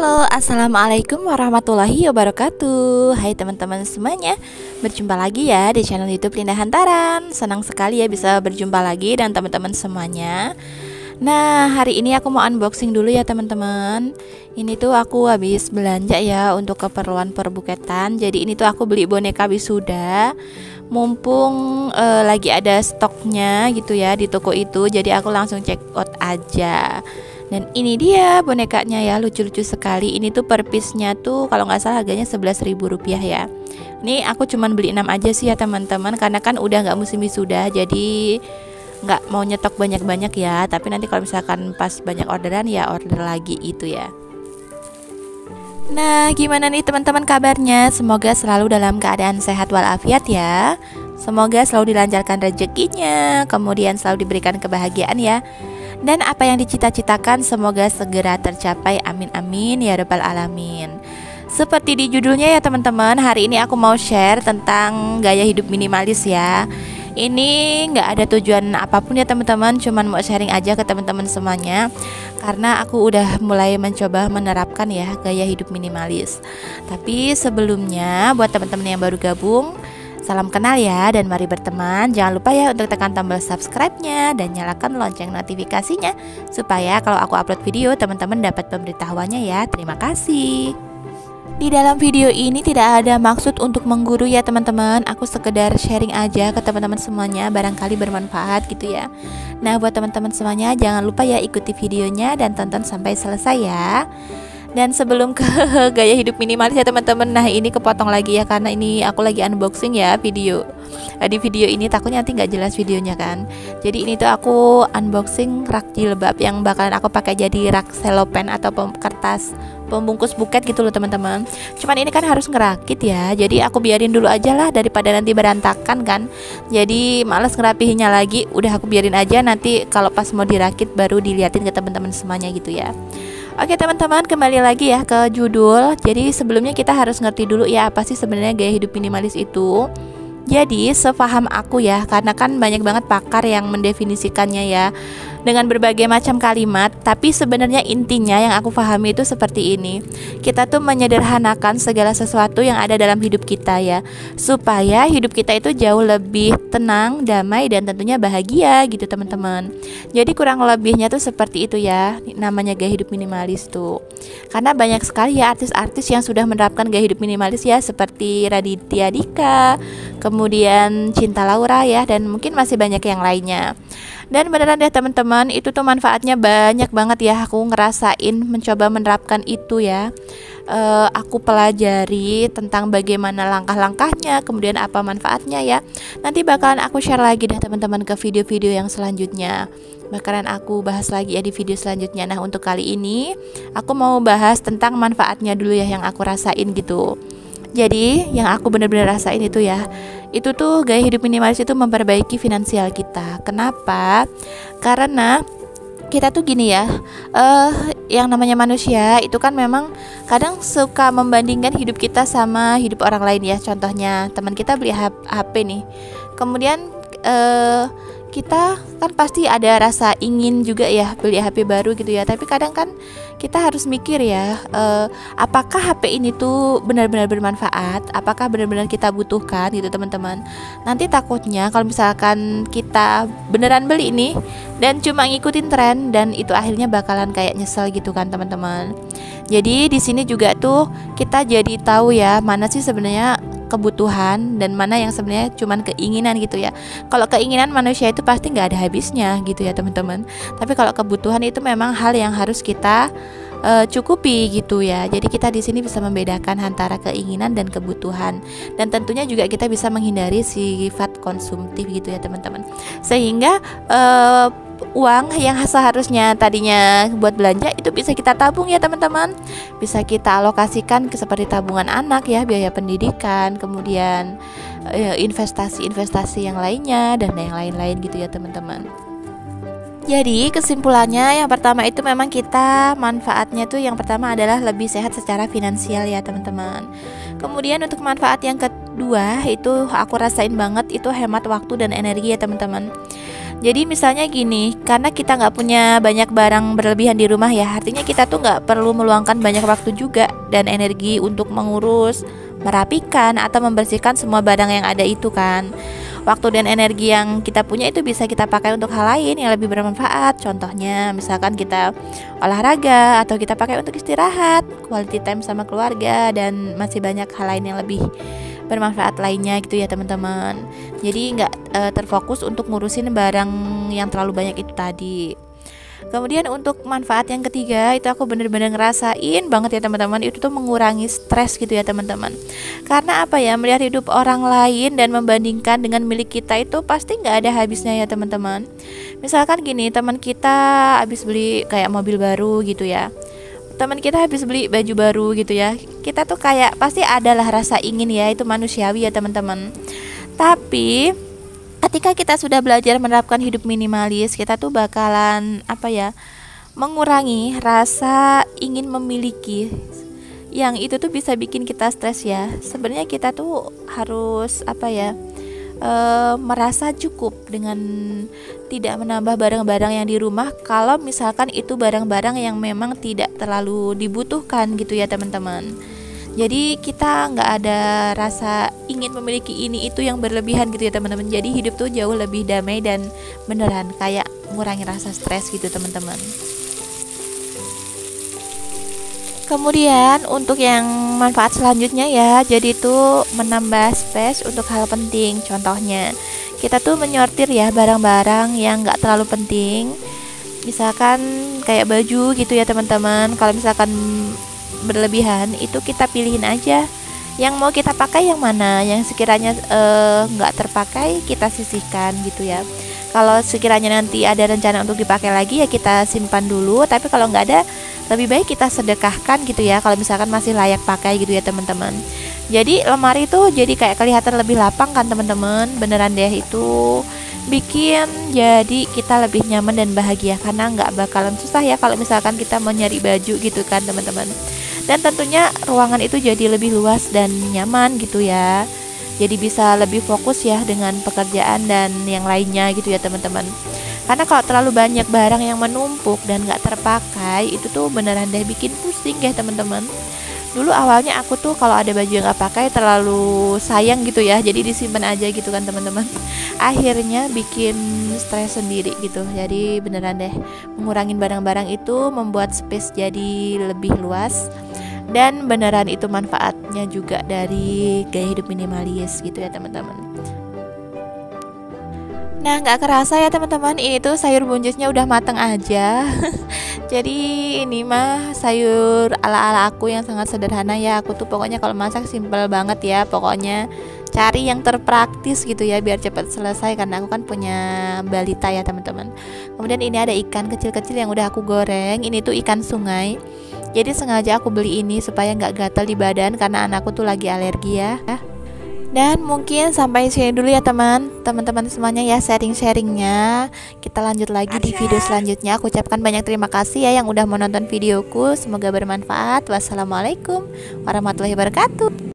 Halo, assalamualaikum warahmatullahi wabarakatuh. Hai teman-teman semuanya, berjumpa lagi ya di channel YouTube Linda Hantaran. Senang sekali ya bisa berjumpa lagi dengan teman-teman semuanya. Nah, hari ini aku mau unboxing dulu ya teman-teman. Ini tuh aku habis belanja ya untuk keperluan perbuketan. Jadi ini tuh aku beli boneka wisuda. Mumpung lagi ada stoknya gitu ya di toko itu, jadi aku langsung check out aja. Dan ini dia bonekanya ya, lucu-lucu sekali. Ini tuh per piece-nya tuh kalau nggak salah harganya Rp11.000 ya. Ini aku cuman beli 6 aja sih ya teman-teman, karena kan udah nggak musim wisuda, jadi nggak mau nyetok banyak-banyak ya. Tapi nanti kalau misalkan pas banyak orderan ya order lagi itu ya. Nah, gimana nih teman-teman kabarnya? Semoga selalu dalam keadaan sehat walafiat ya. Semoga selalu dilancarkan rezekinya, kemudian selalu diberikan kebahagiaan ya. Dan apa yang dicita-citakan semoga segera tercapai, amin amin ya rabbal alamin. Seperti di judulnya ya teman-teman, hari ini aku mau share tentang gaya hidup minimalis ya. Ini nggak ada tujuan apapun ya teman-teman, cuman mau sharing aja ke teman-teman semuanya. Karena aku udah mulai mencoba menerapkan ya gaya hidup minimalis. Tapi sebelumnya buat teman-teman yang baru gabung, salam kenal ya, dan mari berteman. Jangan lupa ya untuk tekan tombol subscribe-nya dan nyalakan lonceng notifikasinya supaya kalau aku upload video teman-teman dapat pemberitahuannya ya. Terima kasih. Di dalam video ini tidak ada maksud untuk mengguru ya teman-teman. Aku sekedar sharing aja ke teman-teman semuanya, barangkali bermanfaat gitu ya. Nah, buat teman-teman semuanya jangan lupa ya ikuti videonya dan tonton sampai selesai ya. Dan sebelum ke gaya hidup minimalis ya teman-teman, nah ini kepotong lagi ya karena ini aku lagi unboxing ya video. Di video ini takutnya nanti nggak jelas videonya kan. Jadi ini tuh aku unboxing rak jilbab yang bakalan aku pakai jadi rak selopen atau kertas pembungkus buket gitu loh teman-teman. Cuman ini kan harus ngerakit ya, jadi aku biarin dulu aja lah daripada nanti berantakan kan. Jadi males ngerapihinnya lagi, udah aku biarin aja, nanti kalau pas mau dirakit baru diliatin ke teman-teman semuanya gitu ya. Oke teman-teman, kembali lagi ya ke judul. Jadi sebelumnya kita harus ngerti dulu ya apa sih sebenarnya gaya hidup minimalis itu. Jadi sepaham aku ya, karena kan banyak banget pakar yang mendefinisikannya ya dengan berbagai macam kalimat, tapi sebenarnya intinya yang aku pahami itu seperti ini. Kita tuh menyederhanakan segala sesuatu yang ada dalam hidup kita ya, supaya hidup kita itu jauh lebih tenang, damai, dan tentunya bahagia gitu teman-teman. Jadi kurang lebihnya tuh seperti itu ya, namanya gaya hidup minimalis tuh. Karena banyak sekali ya artis-artis yang sudah menerapkan gaya hidup minimalis ya, seperti Raditya Dika, kemudian Cinta Laura ya, dan mungkin masih banyak yang lainnya. Dan beneran deh teman-teman, itu tuh manfaatnya banyak banget ya. Aku ngerasain mencoba menerapkan itu ya. Aku pelajari tentang bagaimana langkah-langkahnya, kemudian apa manfaatnya ya. Nanti bakalan aku share lagi deh teman-teman ke video-video yang selanjutnya. Bakalan aku bahas lagi ya di video selanjutnya. Nah, untuk kali ini aku mau bahas tentang manfaatnya dulu ya yang aku rasain gitu. Jadi yang aku benar-benar rasain itu ya, itu tuh gaya hidup minimalis itu memperbaiki finansial kita. Kenapa? Karena kita tuh gini ya, yang namanya manusia itu kan memang kadang suka membandingkan hidup kita sama hidup orang lain ya. Contohnya teman kita beli HP nih, kemudian kita kan pasti ada rasa ingin juga ya beli HP baru gitu ya. Tapi kadang kan kita harus mikir ya, apakah HP ini tuh benar-benar bermanfaat, apakah benar-benar kita butuhkan gitu teman-teman. Nanti takutnya kalau misalkan kita beneran beli ini dan cuma ngikutin tren, dan itu akhirnya bakalan kayak nyesel gitu kan teman-teman. Jadi di sini juga tuh kita jadi tahu ya mana sih sebenarnya kebutuhan dan mana yang sebenarnya cuman keinginan gitu ya. Kalau keinginan manusia itu pasti nggak ada habisnya gitu ya teman-teman. Tapi kalau kebutuhan itu memang hal yang harus kita cukupi gitu ya. Jadi kita di sini bisa membedakan antara keinginan dan kebutuhan, dan tentunya juga kita bisa menghindari sifat konsumtif gitu ya teman-teman. Sehingga uang yang seharusnya tadinya buat belanja itu bisa kita tabung ya teman-teman. Bisa kita alokasikan ke seperti tabungan anak ya, biaya pendidikan, kemudian investasi-investasi yang lainnya dan yang lain-lain gitu ya teman-teman. Jadi kesimpulannya yang pertama itu memang kita manfaatnya tuh yang pertama adalah lebih sehat secara finansial ya teman-teman. Kemudian untuk manfaat yang kedua itu aku rasain banget, itu hemat waktu dan energi ya teman-teman. Jadi misalnya gini, karena kita nggak punya banyak barang berlebihan di rumah ya, artinya kita tuh nggak perlu meluangkan banyak waktu juga dan energi untuk mengurus, merapikan atau membersihkan semua barang yang ada itu kan. Waktu dan energi yang kita punya itu bisa kita pakai untuk hal lain yang lebih bermanfaat. Contohnya misalkan kita olahraga atau kita pakai untuk istirahat, quality time sama keluarga, dan masih banyak hal lain yang lebih bermanfaat lainnya gitu ya teman-teman. Jadi nggak terfokus untuk ngurusin barang yang terlalu banyak itu tadi. Kemudian untuk manfaat yang ketiga itu aku bener-bener ngerasain banget ya teman-teman, itu tuh mengurangi stres gitu ya teman-teman. Karena apa ya, melihat hidup orang lain dan membandingkan dengan milik kita itu pasti nggak ada habisnya ya teman-teman. Misalkan gini, teman kita habis beli kayak mobil baru gitu ya, teman kita habis beli baju baru gitu ya, kita tuh kayak pasti adalah rasa ingin ya, itu manusiawi ya teman-teman. Tapi ketika kita sudah belajar menerapkan hidup minimalis, kita tuh bakalan mengurangi rasa ingin memiliki, yang itu tuh bisa bikin kita stres ya. Sebenarnya kita tuh harus merasa cukup dengan tidak menambah barang-barang yang di rumah, kalau misalkan itu barang-barang yang memang tidak terlalu dibutuhkan gitu ya teman-teman. Jadi kita nggak ada rasa ingin memiliki ini itu yang berlebihan gitu ya teman-teman. Jadi hidup tuh jauh lebih damai dan beneran kayak mengurangi rasa stres gitu teman-teman. Kemudian untuk yang manfaat selanjutnya ya, jadi itu menambah space untuk hal penting. Contohnya kita tuh menyortir ya barang-barang yang nggak terlalu penting. Misalkan kayak baju gitu ya teman-teman. Kalau misalkan berlebihan itu kita pilihin aja yang mau kita pakai, yang mana yang sekiranya nggak terpakai kita sisihkan gitu ya. Kalau sekiranya nanti ada rencana untuk dipakai lagi ya kita simpan dulu, tapi kalau nggak ada lebih baik kita sedekahkan gitu ya, kalau misalkan masih layak pakai gitu ya teman-teman. Jadi lemari itu jadi kayak kelihatan lebih lapang kan teman-teman, beneran deh, itu bikin jadi kita lebih nyaman dan bahagia, karena nggak bakalan susah ya kalau misalkan kita mau nyari baju gitu kan teman-teman. Dan tentunya ruangan itu jadi lebih luas dan nyaman gitu ya, jadi bisa lebih fokus ya dengan pekerjaan dan yang lainnya gitu ya teman-teman. Karena kalau terlalu banyak barang yang menumpuk dan gak terpakai, itu tuh beneran deh bikin pusing ya teman-teman. Dulu awalnya aku tuh kalau ada baju yang gak pakai terlalu sayang gitu ya, jadi disimpan aja gitu kan teman-teman. Akhirnya bikin stres sendiri gitu. Jadi beneran deh mengurangin barang-barang itu membuat space jadi lebih luas, dan beneran itu manfaatnya juga dari gaya hidup minimalis gitu ya teman-teman. Nah, nggak kerasa ya teman-teman, ini tuh sayur buncisnya udah mateng aja. Jadi ini mah sayur ala-ala aku yang sangat sederhana ya. Aku tuh pokoknya kalau masak simple banget ya. Pokoknya cari yang terpraktis gitu ya biar cepat selesai, karena aku kan punya balita ya teman-teman. Kemudian ini ada ikan kecil-kecil yang udah aku goreng. Ini tuh ikan sungai. Jadi sengaja aku beli ini supaya nggak gatal di badan karena anakku tuh lagi alergi ya. Dan mungkin sampai sini dulu ya teman-teman semuanya ya sharing-sharingnya. Kita lanjut lagi di video selanjutnya. Aku ucapkan banyak terima kasih ya yang udah menonton videoku. Semoga bermanfaat. Wassalamualaikum warahmatullahi wabarakatuh.